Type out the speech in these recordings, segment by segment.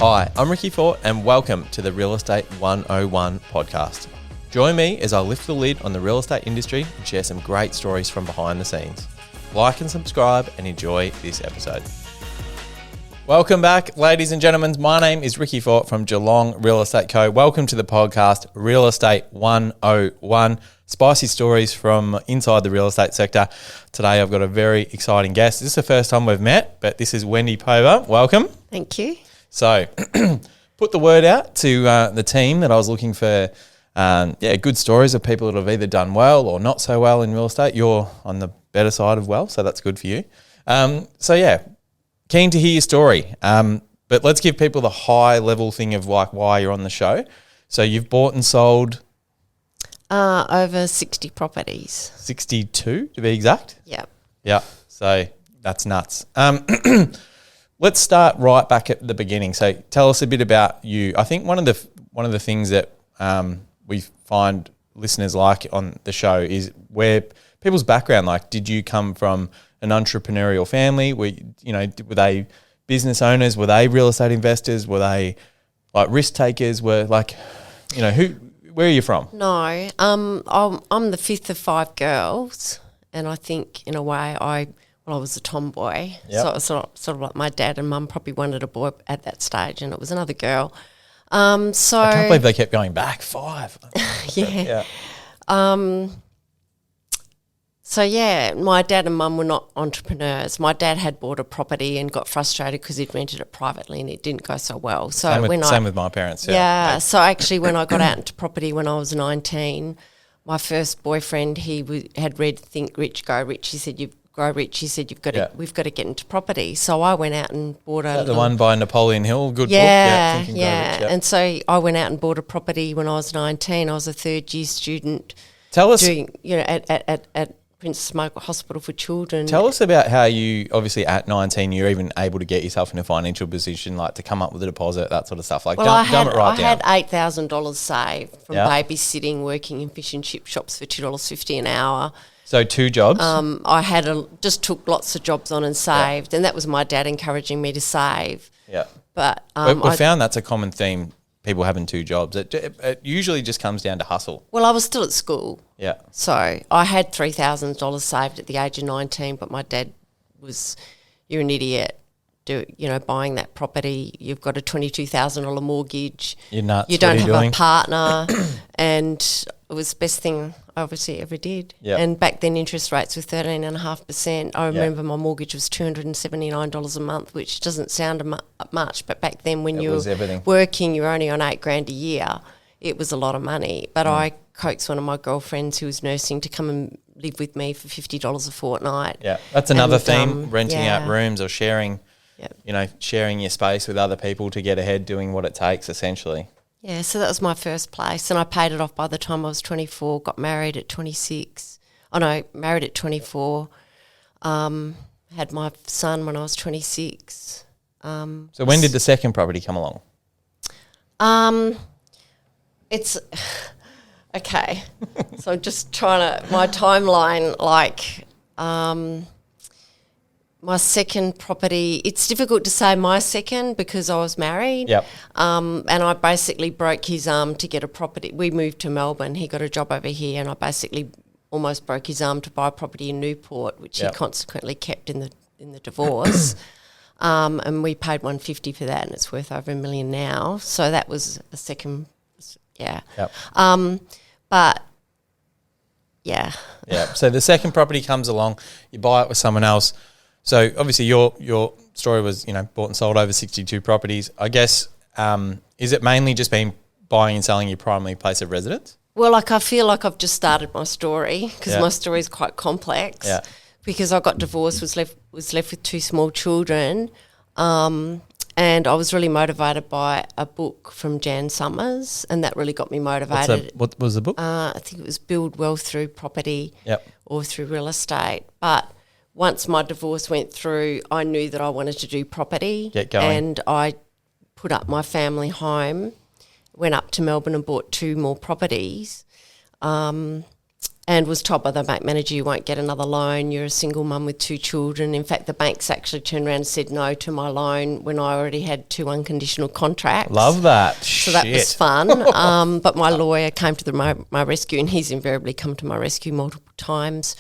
Hi, I'm Ricky Fort and welcome to the Real Estate 101 podcast. Join me as I lift the lid on the real estate industry and share some great stories from behind the scenes. Like and subscribe and enjoy this episode. Welcome back, ladies and gentlemen. My name is Ricky Fort from Geelong Real Estate Co. Welcome to the podcast Real Estate 101. Spicy stories from inside the real estate sector. Today I've got a very exciting guest. This is the first time we've met, but this is Wendy Pover. Welcome. Thank you. So, put the word out to the team that I was looking for, good stories of people that have either done well or not so well in real estate. You're on the better side of well, so that's good for you. Keen to hear your story. But let's give people the high level thing of like why you're on the show. So you've bought and sold over 60 properties. 62 to be exact. Yep. Yeah. So that's nuts. Let's start right back at the beginning. So tell us a bit about you. I think one of the things that we find listeners like on the show is where people's background. Like, did you come from an entrepreneurial family? Were they business owners? Were they real estate investors? Were they like risk takers? Where are you from? No, I'm the fifth of five girls, and I think in a way I was a tomboy. Yep. So it was sort of like my dad and mum probably wanted a boy at that stage, and it was another girl. I can't believe they kept going back 5. Yeah. My dad and mum were not entrepreneurs. My dad had bought a property and got frustrated because he'd rented it privately and it didn't go so well. So same with my parents. Yeah. So actually, when I got out into property when I was 19, my first boyfriend had read Think Rich, Go Rich. He said we've got to get into property. So I went out and bought the one by Napoleon Hill, good book. Yeah, Think and Grow Rich, yeah. And so I went out and bought a property when I was 19. I was a third year student. Tell us, at Princess Margaret Hospital for Children. Tell us about how you, obviously at 19, you're even able to get yourself in a financial position, like to come up with a deposit, that sort of stuff. Like, I had $8,000 saved from babysitting, working in fish and chip shops for $2.50 an hour. So 2 jobs? I just took lots of jobs on and saved, and that was my dad encouraging me to save. Yeah. But we found that's a common theme, people having 2 jobs. It usually just comes down to hustle. Well, I was still at school. Yeah. So I had $3,000 saved at the age of 19, but my dad was, you're an idiot, buying that property. You've got a $22,000 mortgage. You're nuts. You don't have a partner. And it was the best thing I obviously ever did. Yep. And back then interest rates were 13.5%. I remember my mortgage was $279 a month, which doesn't sound much, but back then when you were working, you were only on $8,000 a year. It was a lot of money. But I coaxed one of my girlfriends who was nursing to come and live with me for $50 a fortnight. Yeah, that's another theme, renting out rooms or sharing, sharing your space with other people to get ahead, doing what it takes essentially. Yeah, so that was my first place, and I paid it off by the time I was 24, got married at 26. Married at 24, had my son when I was 26. So when did the second property come along? It's okay. So I'm just trying to my timeline. My second property. It's difficult to say my second because I was married. Yep. And I basically broke his arm to get a property. We moved to Melbourne. He got a job over here, and I basically almost broke his arm to buy a property in Newport, which he consequently kept in the divorce. And we paid $150 for that, and it's worth over $1 million now. So that was a second. Yeah. Yep. But yeah. Yeah. So the second property comes along, you buy it with someone else. So obviously your story was, bought and sold over 62 properties. I guess, is it mainly just been buying and selling your primary place of residence? Well, I feel like I've just started my story because my story is quite complex. Yeah. Because I got divorced, was left with 2 small children, and I was really motivated by a book from Jan Summers, and that really got me motivated. What was the book? I think it was Build Wealth Through Property or Through Real Estate. But once my divorce went through, I knew that I wanted to do property. Get going. And I put up my family home, went up to Melbourne and bought 2 more properties. and was told by the bank manager, you won't get another loan, you're a single mum with 2 children. In fact, the banks actually turned around and said no to my loan when I already had 2 unconditional contracts. Love that. So that was fun. But my lawyer came to my rescue, and he's invariably come to my rescue multiple times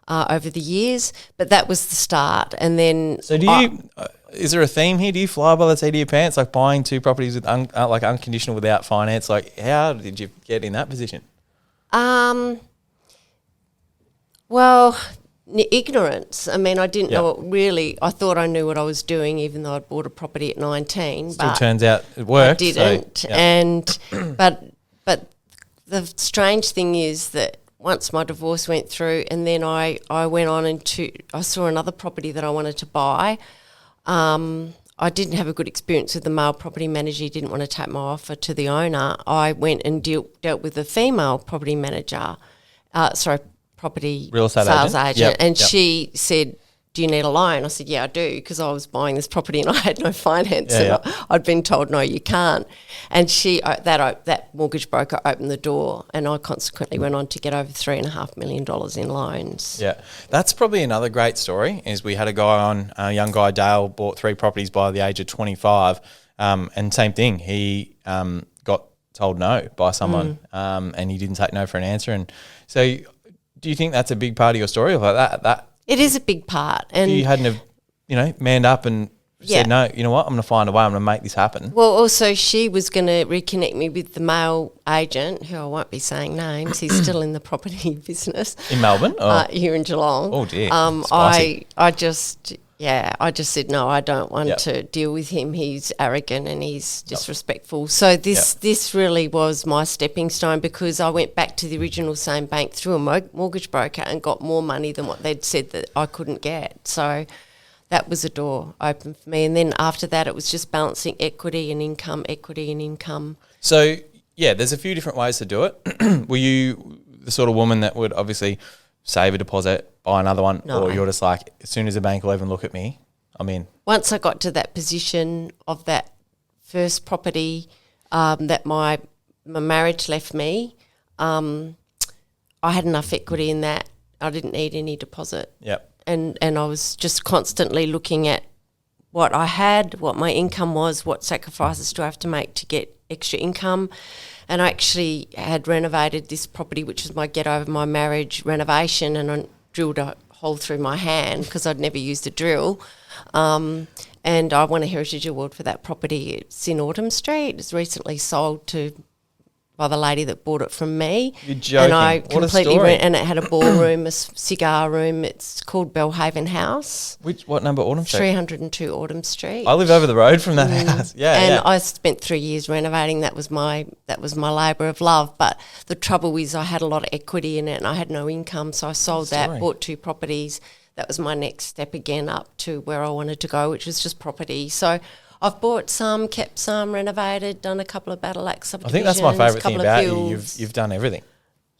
over the years. But that was the start. And then... So do you... is there a theme here? Do you fly by the seat of your pants, like buying 2 properties with unconditional without finance? Like, how did you get in that position? Well, ignorance. I mean, I didn't know what really. I thought I knew what I was doing, even though I'd bought a property at 19. Still but turns out it worked. I didn't. So, And but the strange thing is that once my divorce went through, and then I went on I saw another property that I wanted to buy. I didn't have a good experience with the male property manager. He didn't want to take my offer to the owner. I went and dealt with a female property manager. Property real estate sales agent. Yep. She said, do you need a loan? I said, yeah, I do, because I was buying this property and I had no finance. I'd been told, no, you can't. And that mortgage broker opened the door, and I consequently went on to get over $3.5 million in loans. Yeah, that's probably another great story, is we had a young guy, Dale, bought 3 properties by the age of 25, and same thing, he got told no by someone, and he didn't take no for an answer. And so do you think that's a big part of your story? Like that it is a big part. And if you hadn't have, manned up and said, no, you know what, I'm going to find a way, I'm going to make this happen. Well, also she was going to reconnect me with the male agent, who I won't be saying names. He's still in the property business. In Melbourne? Here in Geelong. Oh, dear. I just said, no, I don't want to deal with him. He's arrogant and he's disrespectful. So this really was my stepping stone, because I went back to the original same bank through a mortgage broker and got more money than what they'd said that I couldn't get. So that was a door open for me. And then after that, it was just balancing equity and income. So, there's a few different ways to do it. Were you the sort of woman that would obviously save a deposit, buy another one, or you're just like, as soon as a bank will even look at me, I'm in? Once I got to that position of that first property that my marriage left me, I had enough equity in that. I didn't need any deposit. Yep. And I was just constantly looking at what I had, what my income was, what sacrifices do I have to make to get extra income. And I actually had renovated this property, which was my get over my marriage renovation, and I drilled a hole through my hand because I'd never used a drill. And I won a Heritage Award for that property. It's in Autumn Street. It's recently sold by the lady that bought it from me. You're joking. And I what a story. and it had a ballroom, a cigar room. It's called Belhaven House. What number, Autumn Street? 302 Autumn Street. I live over the road from that house. I spent 3 years renovating. That was my labour of love. But the trouble is I had a lot of equity in it and I had no income, so I sold that, bought 2 properties. That was my next step again up to where I wanted to go, which was just property. So I've bought some, kept some, renovated, done a couple of Battle Axe subdivisions. I think that's my favourite thing about you. You've done everything.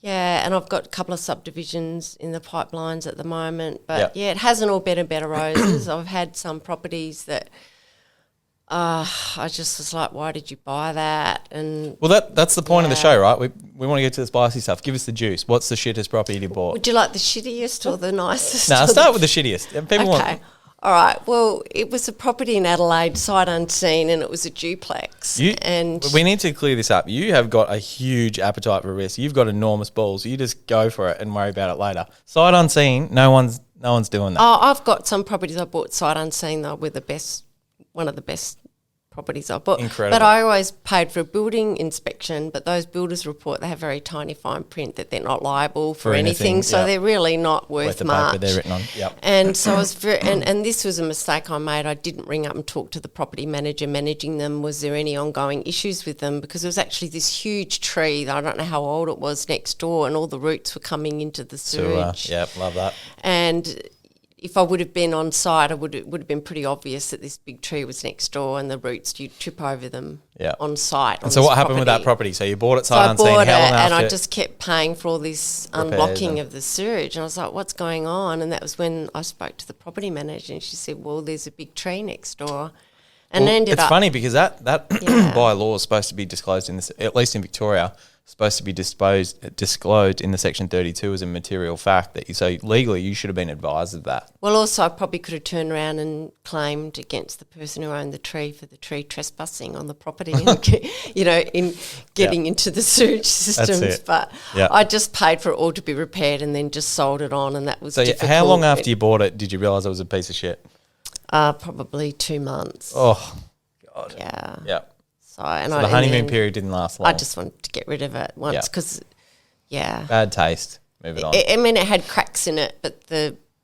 Yeah, and I've got a couple of subdivisions in the pipelines at the moment. But, it hasn't all been a bed of roses. I've had some properties that I just was like, why did you buy that? And that's the point of the show, right? We want to get to the spicy stuff. Give us the juice. What's the shittest property you bought? Would you like the shittiest or the nicest? No, start with the shittiest. People want... All right. Well, it was a property in Adelaide, sight unseen, and it was a duplex. And we need to clear this up. You have got a huge appetite for risk. You've got enormous balls. You just go for it and worry about it later. Sight unseen, no one's doing that. Oh, I've got some properties I bought sight unseen though, were one of the best properties I bought. Incredible. But I always paid for a building inspection, but those builders report, they have very tiny fine print that they're not liable for anything, so they're really not worth the much. paper they're written on. Yep. And so I was and this was a mistake I made. I didn't ring up and talk to the property manager managing them. Was there any ongoing issues with them? Because there was actually this huge tree that I don't know how old it was next door, and all the roots were coming into the sewage. Love that. And if I would have been on site, it would have been pretty obvious that this big tree was next door and the roots, you'd trip over them on site. And so what happened with that property? So you bought it sight unseen. I bought it and I just kept paying for all this unblocking of the sewage. And I was like, what's going on? And that was when I spoke to the property manager and she said, well, there's a big tree next door. And it's funny because that by law is supposed to be disclosed in this, at least in Victoria, supposed to be disclosed in the Section 32 as a material fact. So legally you should have been advised of that. Well, also I probably could have turned around and claimed against the person who owned the tree for the tree trespassing on the property and, in getting into the sewage systems. But I just paid for it all to be repaired and then just sold it on, and that was difficult. How long after you bought it did you realise it was a piece of shit? Probably 2 months. Oh, God. Yeah. Yeah. So the honeymoon period didn't last long. I just wanted to get rid of it once because, bad taste. Move it on. It had cracks in it, but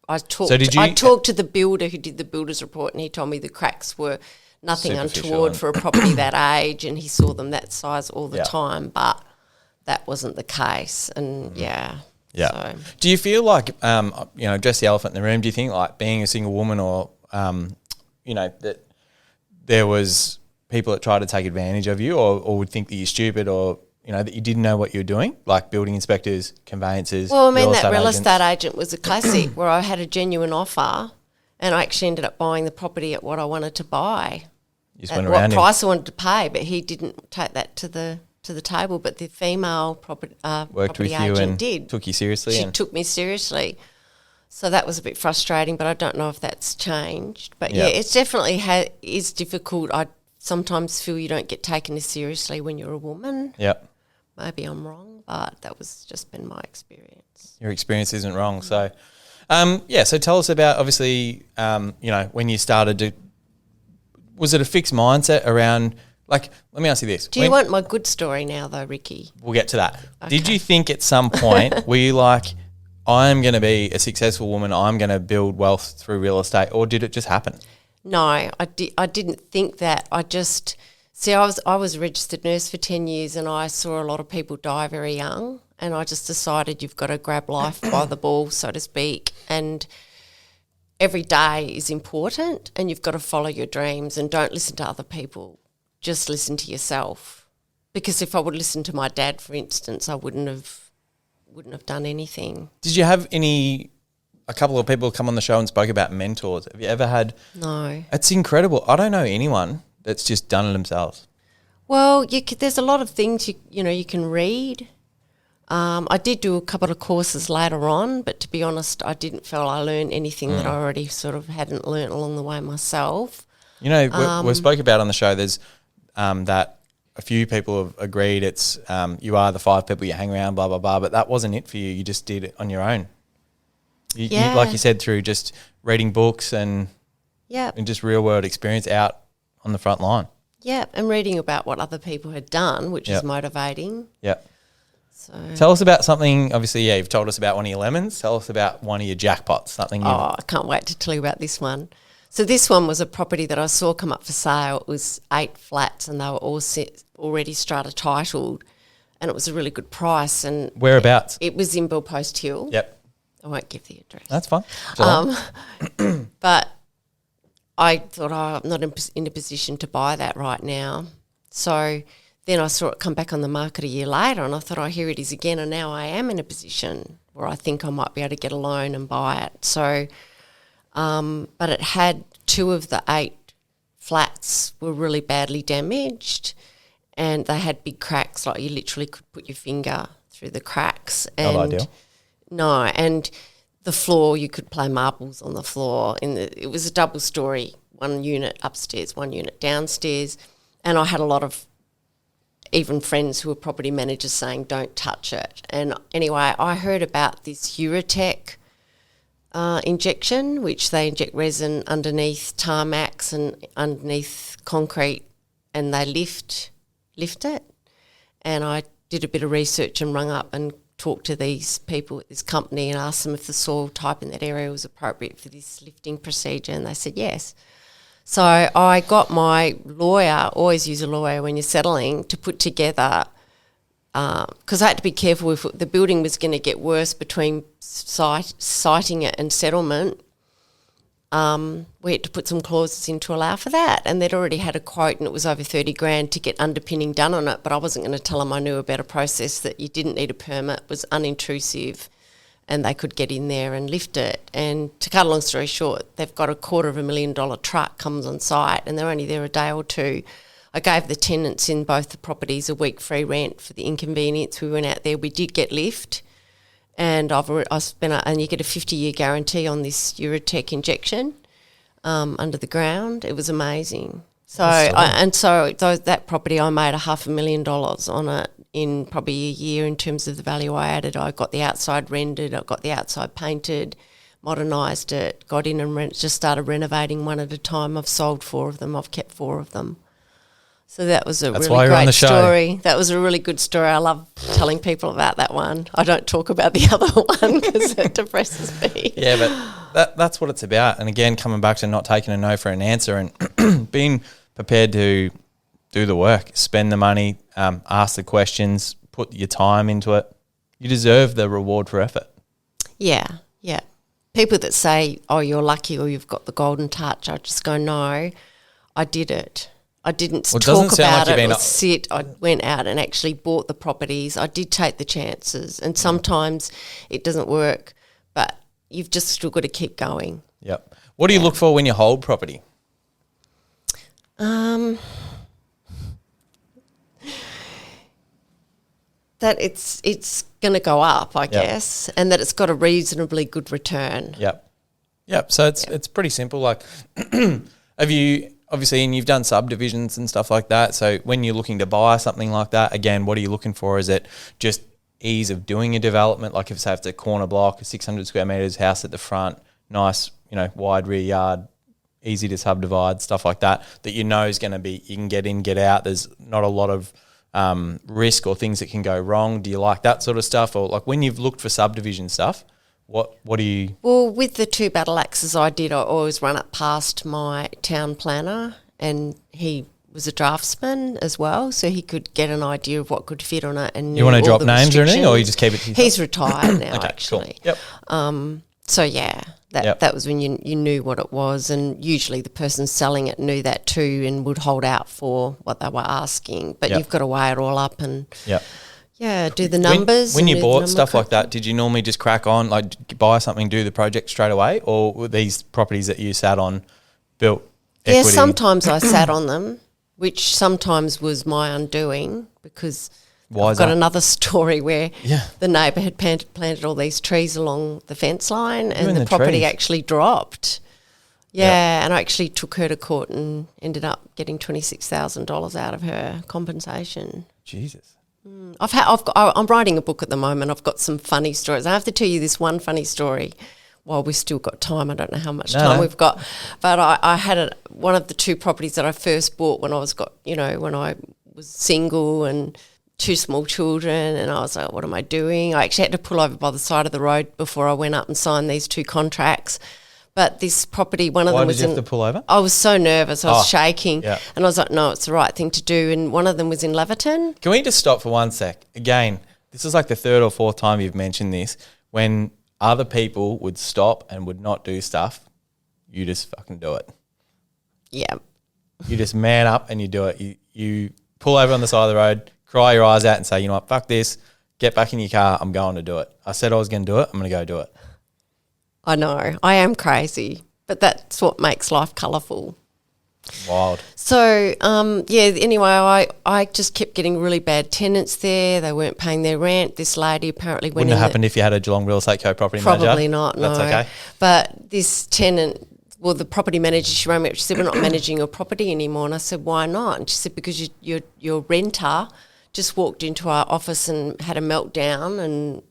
I talked to the builder who did the builder's report, and he told me the cracks were nothing untoward for a property that age, and he saw them that size all the time, but that wasn't the case. And So. Do you feel like, address the elephant in the room, do you think like being a single woman or, that there was people that tried to take advantage of you or would think that you're stupid or, that you didn't know what you were doing, like building inspectors, conveyancers, Well, I mean, that real estate agent was a classic where I had a genuine offer and I actually ended up buying the property at what I wanted to buy, at what price I wanted to pay, but he didn't take that to the table. But the female property agent did. Took you seriously? She took me seriously. So that was a bit frustrating, but I don't know if that's changed. But it's definitely is difficult. I sometimes feel you don't get taken as seriously when you're a woman. Yep. Maybe I'm wrong, but that was just been my experience. Your experience isn't wrong. So, so tell us about, obviously, when you started to, was it a fixed mindset around, let me ask you this. Do you want my good story now though, Ricky? We'll get to that. Okay. Did you think at some point, were you like, I'm going to be a successful woman, I'm going to build wealth through real estate, or did it just happen? No, I didn't think that. I was a registered nurse for 10 years and I saw a lot of people die very young, and I just decided you've got to grab life by the ball, so to speak, and every day is important and you've got to follow your dreams and don't listen to other people. Just listen to yourself. Because if I would listen to my dad, for instance, I wouldn't have done anything. Did you have a couple of people come on the show and spoke about mentors? Have you ever had? No. It's incredible. I don't know anyone that's just done it themselves. Well, there's a lot of things you can read. I did do a couple of courses later on, but to be honest, I didn't feel I learned anything that I already sort of hadn't learnt along the way myself. We spoke about on the show, there's that a few people have agreed it's you are the 5 people you hang around, blah, blah, blah, but that wasn't it for you. You just did it on your own. You, like you said, through just reading books and just real world experience out on the front line. Yeah, and reading about what other people had done, which is motivating. Yeah. So tell us about something. Obviously, you've told us about one of your lemons. Tell us about one of your jackpots. Something. I can't wait to tell you about this one. So this one was a property that I saw come up for sale. It was 8 flats and they were all already strata titled, and it was a really good price. And whereabouts? It was in Bellpost Hill. Yep. I won't give the address. That's fine. But I thought, I'm not in a position to buy that right now. So then I saw it come back on the market a year later, and I thought, here it is again, and now I am in a position where I think I might be able to get a loan and buy it. So, but it had 2 of the 8 flats were really badly damaged, and they had big cracks, like you literally could put your finger through the cracks. And not ideal. No, and the floor, you could play marbles on the floor. It was a double story, 1 unit upstairs, 1 unit downstairs, and I had a lot of even friends who were property managers saying don't touch it. And anyway, I heard about this Urotech injection, which they inject resin underneath tarmacs and underneath concrete, and they lift it. And I did a bit of research and rung up and talked to these people at this company and asked them if the soil type in that area was appropriate for this lifting procedure, and they said yes. So I got my lawyer, always use a lawyer when you're settling, to put together, because I had to be careful if the building was going to get worse between siting it and settlement. We had to put some clauses in to allow for that, and they'd already had a quote and it was over $30,000 to get underpinning done on it, but I wasn't going to tell them I knew a better process, that you didn't need a permit, was unintrusive, and they could get in there and lift it. And to cut a long story short, they've got a $250,000 truck comes on site and they're only there a day or two. I gave the tenants in both the properties a week free rent for the inconvenience. We went out there. We did get lift, and and you get a 50-year guarantee on this Urotech injection under the ground. It was amazing. So that property, I made $500,000 on it in probably a year in terms of the value I added. I got the outside rendered, I got the outside painted, modernised it, got in and just started renovating one at a time. I've sold 4 of them. I've kept 4 of them. So that was a really great story. That was a really good story. I love telling people about that one. I don't talk about the other one because it depresses me. Yeah, but that's what it's about. And again, coming back to not taking a no for an answer and being prepared to do the work, spend the money, ask the questions, put your time into it. You deserve the reward for effort. Yeah. People that say, oh, you're lucky or you've got the golden touch, I just go, no, I did it. I didn't talk about it or sit. I went out and actually bought the properties. I did take the chances, and sometimes it doesn't work, but you've just still got to keep going. Yep. What do you look for when you hold property? That it's going to go up, I guess, and that it's got a reasonably good return. Yep. So it's pretty simple. Like, have you obviously, and you've done subdivisions and stuff like that. So when you're looking to buy something like that, again, what are you looking for? Is it just ease of doing a development? Like if say it's a corner block, a 600 square metres house at the front, nice, wide rear yard, easy to subdivide, stuff like that you know is going to be, you can get in, get out. There's not a lot of risk or things that can go wrong. Do you like that sort of stuff? Or like when you've looked for subdivision stuff, what do you... Well, with the 2 battle axes I always run it past my town planner, and he was a draftsman as well, so he could get an idea of what could fit on it. And you want to drop names or anything, or you just keep it to yourself? He's retired now, okay, actually. Cool. Yep. So yeah, that was when you knew what it was, and usually the person selling it knew that too and would hold out for what they were asking. But you've got to weigh it all up and do the numbers. When you bought stuff like that, did you normally just crack on, like buy something, do the project straight away, or were these properties that you sat on built equity? Yeah, sometimes I sat on them, which sometimes was my undoing because... I've got another story where the neighbour had planted all these trees along the fence line and the property actually dropped. Yeah, and I actually took her to court and ended up getting $26,000 out of her compensation. Jesus. I'm writing a book at the moment. I've got some funny stories. I have to tell you this one funny story while we've still got time. I don't know how much time we've got. But I had one of the 2 properties that I first bought when I was single and 2 small children, and I was like, what am I doing? I actually had to pull over by the side of the road before I went up and signed these 2 contracts. But this property, one of them was Why did you have to pull over? I was so nervous. I was shaking. Yeah. And I was like, no, it's the right thing to do. And one of them was in Leverton. Can we just stop for one sec? Again, this is like the 3rd or 4th time you've mentioned this. When other people would stop and would not do stuff, you just fucking do it. Yeah. You just man up and you do it. You pull over on the side of the road, cry your eyes out and say, you know what, fuck this, get back in your car, I'm going to do it. I said I was going to do it, I'm going to go do it. I know, I am crazy, but that's what makes life colourful. Wild. So, anyway, I just kept getting really bad tenants there. They weren't paying their rent. This lady apparently went in. Wouldn't have happened if you had a Geelong Real Estate Co property manager? Probably not, no. That's okay. But this tenant... Well, the property manager, she rang me up. She said, we're not managing your property anymore. And I said, why not? And she said, because your renter just walked into our office and had a meltdown and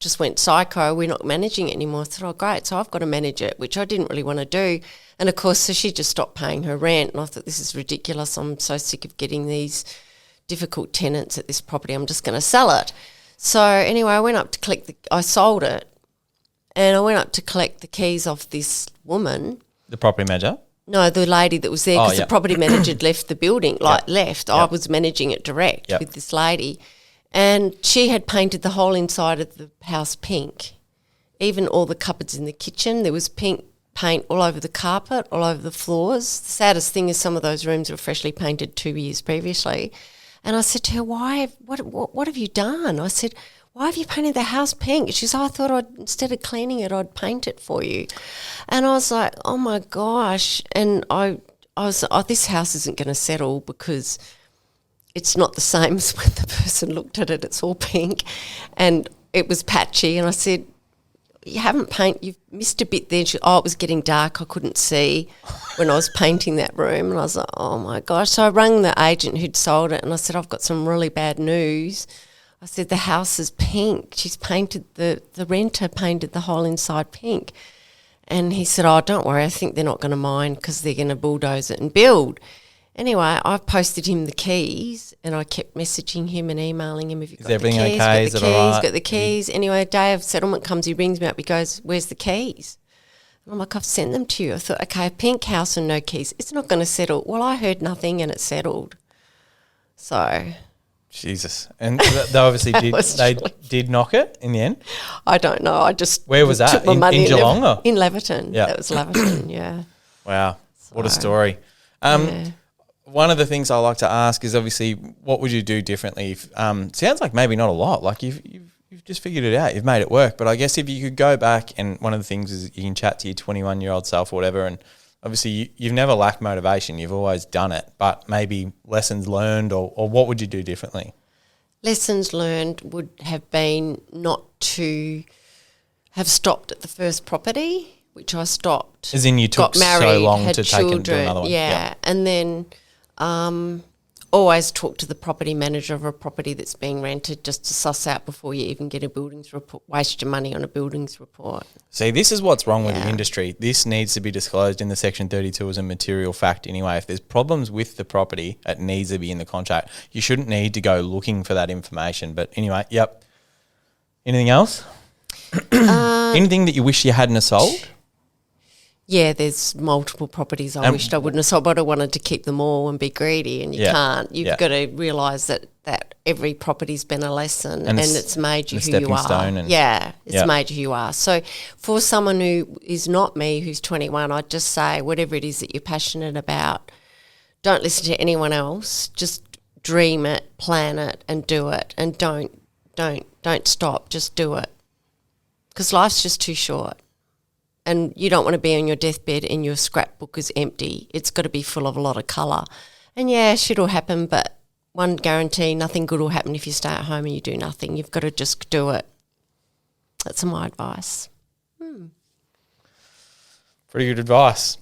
just went psycho. We're not managing it anymore. I said, oh, great. So I've got to manage it, which I didn't really want to do. And, of course, so she just stopped paying her rent. And I thought, this is ridiculous. I'm so sick of getting these difficult tenants at this property. I'm just going to sell it. So, anyway, I went up to I sold it. And I went up to collect the keys off this woman. The property manager? No, the lady that was there because the property manager had left the building, left. I was managing it direct with this lady. And she had painted the whole inside of the house pink. Even all the cupboards in the kitchen, there was pink paint all over the carpet, all over the floors. The saddest thing is some of those rooms were freshly painted 2 years previously. And I said to her, what have you done? I said, why have you painted the house pink? She said, I thought instead of cleaning it, I'd paint it for you. And I was like, oh my gosh. And I I was, this house isn't going to settle because it's not the same as when the person looked at it. It's all pink and it was patchy. And I said, you've missed a bit there. And it was getting dark. I couldn't see when I was painting that room. And I was like, oh, my gosh. So I rang the agent who'd sold it and I said, I've got some really bad news. I said, the house is pink. She's painted, the renter painted the whole inside pink. And he said, oh, don't worry, I think they're not going to mind because they're going to bulldoze it and build. Anyway, I posted him the keys and I kept messaging him and emailing him. If you've got the keys, okay? Is it all right? Got the keys. Anyway, day of settlement comes, he rings me up, he goes, where's the keys? And I'm like, I've sent them to you. I thought, okay, a pink house and no keys, it's not going to settle. Well, I heard nothing and it settled. So... Jesus. And they obviously did knock it in the end? I don't know. I just Where was that? took my money in Geelong? In Leverton. Yeah. That was Leverton, yeah. Wow. What a story. One of the things I like to ask is obviously what would you do differently? If, sounds like maybe not a lot. Like you've just figured it out. You've made it work. But I guess if you could go back and one of the things is you can chat to your 21-year-old self or whatever and obviously you've never lacked motivation. You've always done it. But maybe lessons learned or what would you do differently? Lessons learned would have been not to have stopped at the first property, which I stopped. As in you took got married, so long had to children, take and do another one. Yeah. And then always talk to the property manager of a property that's being rented just to suss out before you even get a buildings report, waste your money on a buildings report. See, this is what's wrong with the industry. This needs to be disclosed in the Section 32 as a material fact anyway. If there's problems with the property, it needs to be in the contract. You shouldn't need to go looking for that information. But anyway, yep. Anything else? Anything that you wish you hadn't have sold? Yeah, there's multiple properties I wished I wouldn't have sold, but I wanted to keep them all and be greedy, and you can't. You've got to realise that every property's been a lesson and it's made you who you are. It's made you who you are. So for someone who is not me, who's 21, I'd just say whatever it is that you're passionate about, don't listen to anyone else. Just dream it, plan it and do it, and don't stop. Just do it because life's just too short. And you don't want to be on your deathbed and your scrapbook is empty. It's got to be full of a lot of colour. And yeah, shit will happen, but one guarantee, nothing good will happen if you stay at home and you do nothing. You've got to just do it. That's my advice. Pretty good advice.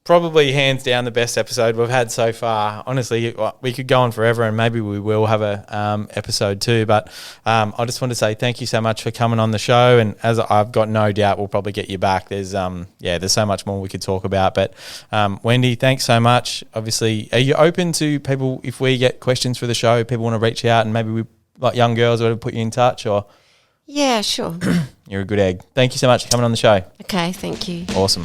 Probably hands down the best episode we've had so far. Honestly, we could go on forever and maybe we will have a episode 2. But I just want to say thank you so much for coming on the show. And as I've got no doubt we'll probably get you back. There's so much more we could talk about. But Wendy, thanks so much. Obviously, are you open to people, if we get questions for the show, people want to reach out and maybe we, like young girls, want to put you in touch or? Yeah, sure. You're a good egg. Thank you so much for coming on the show. Okay, thank you. Awesome.